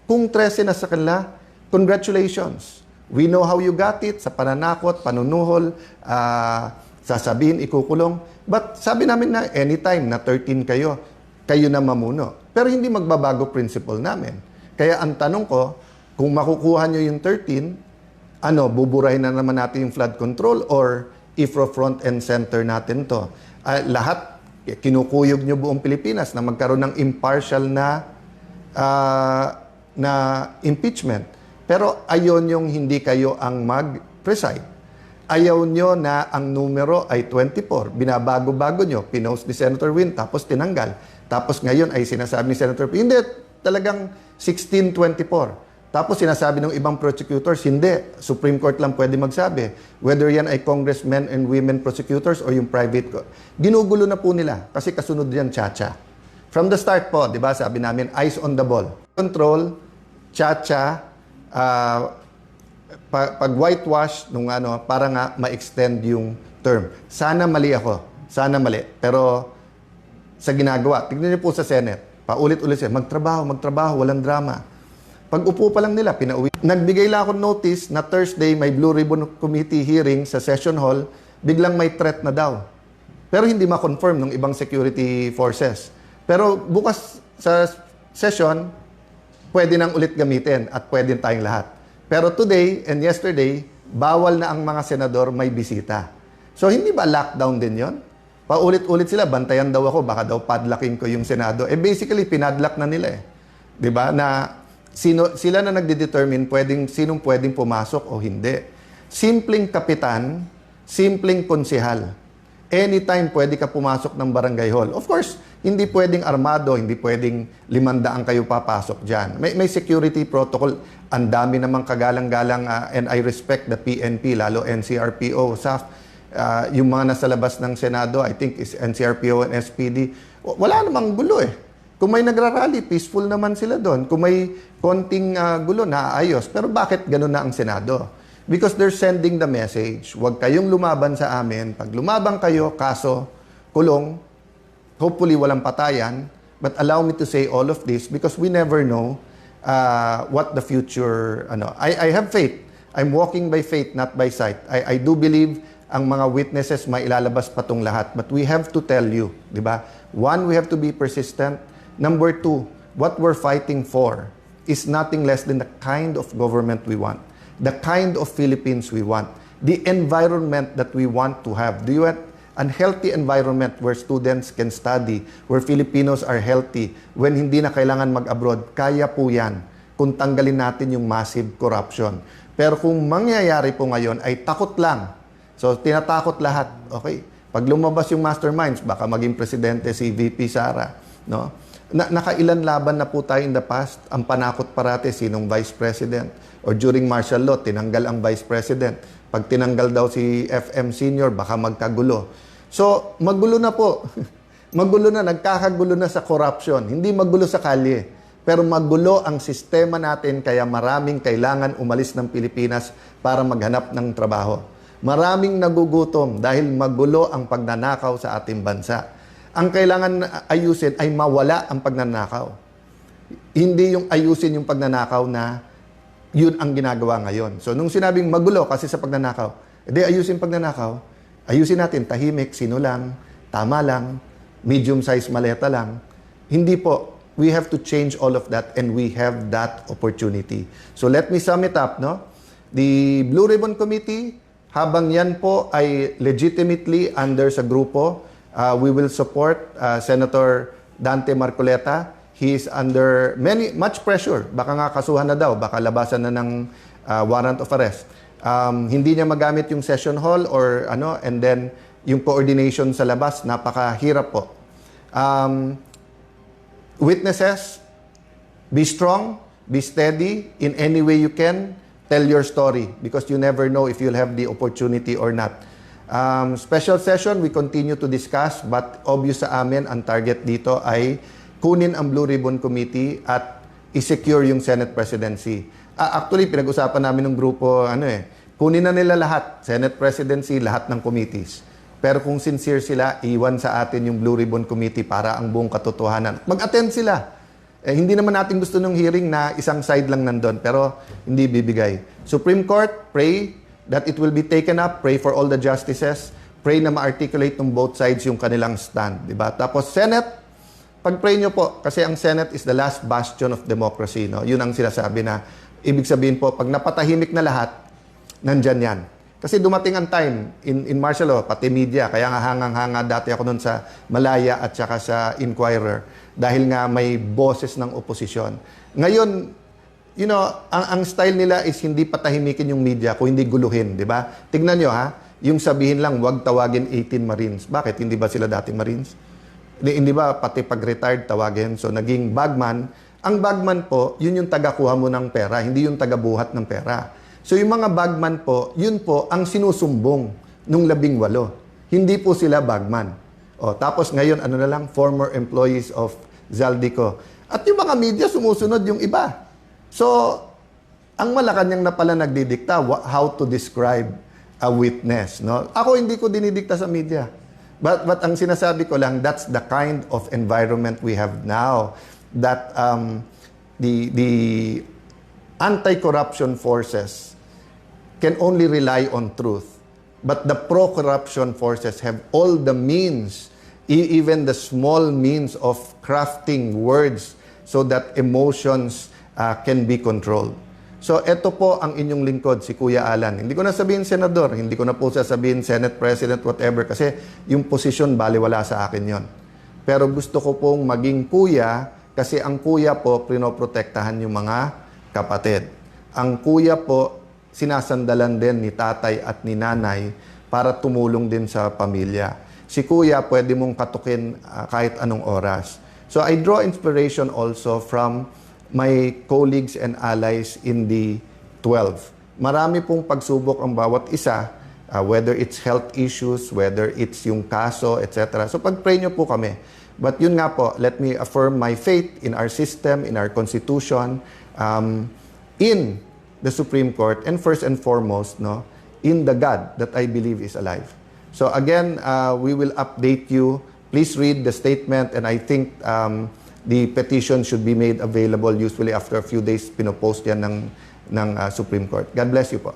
Kung 13 na sa kanila, congratulations. We know how you got it, sa pananakot, panunuhol, sasabihin, ikukulong. But sabi namin na anytime na 13 kayo, kayo na mamuno. Pero hindi magbabago principle namin. Kaya ang tanong ko, kung makukuha nyo yung 13, buburahin na naman natin yung flood control or IFRO front and center natin to. Lahat, kinukuyog nyo buong Pilipinas na magkaroon ng impartial na impeachment. Pero ayon yung hindi kayo ang mag-preside. Ayaw nyo na ang numero ay 24. Binabago-bago nyo. Pinost ni Senator Win, tapos tinanggal. Tapos ngayon ay sinasabi ni Senator Win, hindi, talagang 1624. Tapos sinasabi ng ibang prosecutors, hindi. Supreme Court lang pwede magsabi. Whether yan ay congressmen and women prosecutors o yung private court. Ginugulo na po nila kasi kasunod yan, Chacha. From the start po, di ba, sabi namin, eyes on the ball. Control, Chacha, pag whitewash nung para nga ma-extend yung term. Sana mali ako. Sana mali. Pero sa ginagawa, tignan niyo po sa Senate, paulit-ulit siya, magtrabaho, walang drama. Pag upo pa lang nila, pinauwi. Nagbigay lang ako notice na Thursday may Blue Ribbon Committee hearing sa session hall, biglang may threat na daw. Pero hindi ma-confirm ng ibang security forces. Pero bukas sa session, pwede nang ulit gamitin at pwede tayong lahat. Pero today and yesterday, bawal na ang mga senador may bisita. So hindi ba lockdown din yon? Paulit-ulit sila, bantayan daw ako, baka daw padlocking ko yung Senado. Basically, pinadlock na nila eh. Di ba? Na sila na nagde-determine sinong pwedeng pumasok o hindi. Simpleng kapitan, simpleng konsehal. Anytime pwede ka pumasok ng barangay hall. Of course, hindi pwedeng armado, hindi pwedeng 500 kayo papasok dyan. May security protocol. Ang dami namang kagalang-galang and I respect the PNP, lalo NCRPO, SAF. Yung mga nasa labas ng Senado, I think is NCRPO and SPD. Wala namang gulo eh. Kung may nagrarally, peaceful naman sila doon. Kung may konting gulo, naayos. Pero bakit gano'n na ang Senado? Because they're sending the message, huwag kayong lumaban sa amin. Pag lumaban kayo, kaso, kulong, hopefully walang patayan. But allow me to say all of this because we never know what the future, I have faith. I'm walking by faith, not by sight. I do believe ang mga witnesses may ilalabas pa tong lahat. But we have to tell you, di ba? One, we have to be persistent. Number two, what we're fighting for is nothing less than the kind of government we want. The kind of Philippines we want. The environment that we want to have. Do you want a healthy environment where students can study, where Filipinos are healthy, when hindi na kailangan mag-abroad? Kaya po yan kung tanggalin natin yung massive corruption. Pero kung mangyayari po ngayon ay takot lang. So, tinatakot lahat. Okay? Pag lumabas yung masterminds, baka maging presidente si VP Sara. No? Nakailan laban na po tayo in the past. Ang panakot parate, sinong vice president? Or during martial law, tinanggal ang vice president. Pag tinanggal daw si FM senior, baka magkagulo. So, magulo na po. Magulo na, nagkakagulo na sa corruption. Hindi magulo sa kalye. Pero magulo ang sistema natin kaya maraming kailangan umalis ng Pilipinas para maghanap ng trabaho. Maraming nagugutom dahil magulo ang pagnanakaw sa ating bansa. Ang kailangan ayusin ay mawala ang pagnanakaw. Hindi yung ayusin yung pagnanakaw na yun ang ginagawa ngayon. So, nung sinabing magulo kasi sa pagnanakaw, ayusin pagnanakaw, ayusin natin tahimik, sino lang, tama lang, medium-size maleta lang. Hindi po. We have to change all of that and we have that opportunity. So, let me sum it up, no? The Blue Ribbon Committee, habang yan po ay legitimately under sa grupo, we will support Senator Dante Marcoleta. He is under much pressure. Baka nga kasuhan na daw, baka labasan na ng warrant of arrest. Hindi niya magamit yung session hall or and then yung coordination sa labas, napakahirap po. Witnesses, be strong, be steady in any way you can. Tell your story because you never know if you'll have the opportunity or not. Special session, we continue to discuss but obvious sa amin, ang target dito ay kunin ang Blue Ribbon Committee at i-secure yung Senate presidency. Actually, pinag-usapan namin ng grupo, kunin na nila lahat, Senate presidency, lahat ng committees. Pero kung sincere sila, iwan sa atin yung Blue Ribbon Committee para ang buong katotohanan. Mag-attend sila. Hindi naman natin gusto ng hearing na isang side lang nandun, pero hindi bibigay. Supreme Court, pray that it will be taken up. Pray for all the justices. Pray na ma-articulate ng both sides yung kanilang stand. Diba? Tapos Senate, pag-pray nyo po, kasi ang Senate is the last bastion of democracy. No? Yun ang sinasabi na, ibig sabihin po, pag napatahimik na lahat, nandyan yan. Kasi dumating ang time in martial law, pati media, kaya nga hangang-hanga dati ako nun sa Malaya at saka sa Inquirer, dahil nga may boses ng oposisyon. Ngayon, you know, ang style nila is hindi patahimikin yung media, kung hindi guluhin, di ba? Tignan nyo ha, yung sabihin lang, wag tawagin 18 Marines. Bakit? Hindi ba sila dating Marines? Hindi ba pati pag-retired tawagin? So naging bagman. Ang bagman po, yun yung taga-kuha mo ng pera, hindi yung taga-buhat ng pera. So yung mga bagman po, yun po ang sinusumbong nung 18. Hindi po sila bagman. O, tapos ngayon, ano na lang, former employees of Zaldico. At yung mga media, sumusunod yung iba. So, ang Malacanang na pala nagdidikta how to describe a witness. No? Ako hindi ko dinidikta sa media. But ang sinasabi ko lang, that's the kind of environment we have now. That the anti-corruption forces can only rely on truth. But the pro-corruption forces have all the means, even the small means of crafting words so that emotions can be controlled. So, ito po ang inyong lingkod, si Kuya Alan. Hindi ko na sabihin senador, hindi ko na po sasabihin Senate President, whatever, kasi yung posisyon, baliwala sa akin yon. Pero gusto ko pong maging kuya, kasi ang kuya po, pinoprotektahan yung mga kapatid. Ang kuya po, sinasandalan din ni tatay at ni nanay para tumulong din sa pamilya. Si kuya, pwede mong katukin kahit anong oras. So, I draw inspiration also from my colleagues and allies in the 12. Marami pong pagsubok ang bawat isa, whether it's health issues, whether it's yung kaso, etc. So pag-pray nyo po kami. But yun nga po, let me affirm my faith in our system, in our constitution, in the Supreme Court, and first and foremost, no, in the God that I believe is alive. So again, we will update you. Please read the statement, and I think the petition should be made available usually after a few days. Pinopost yan ng Supreme Court. God bless you po.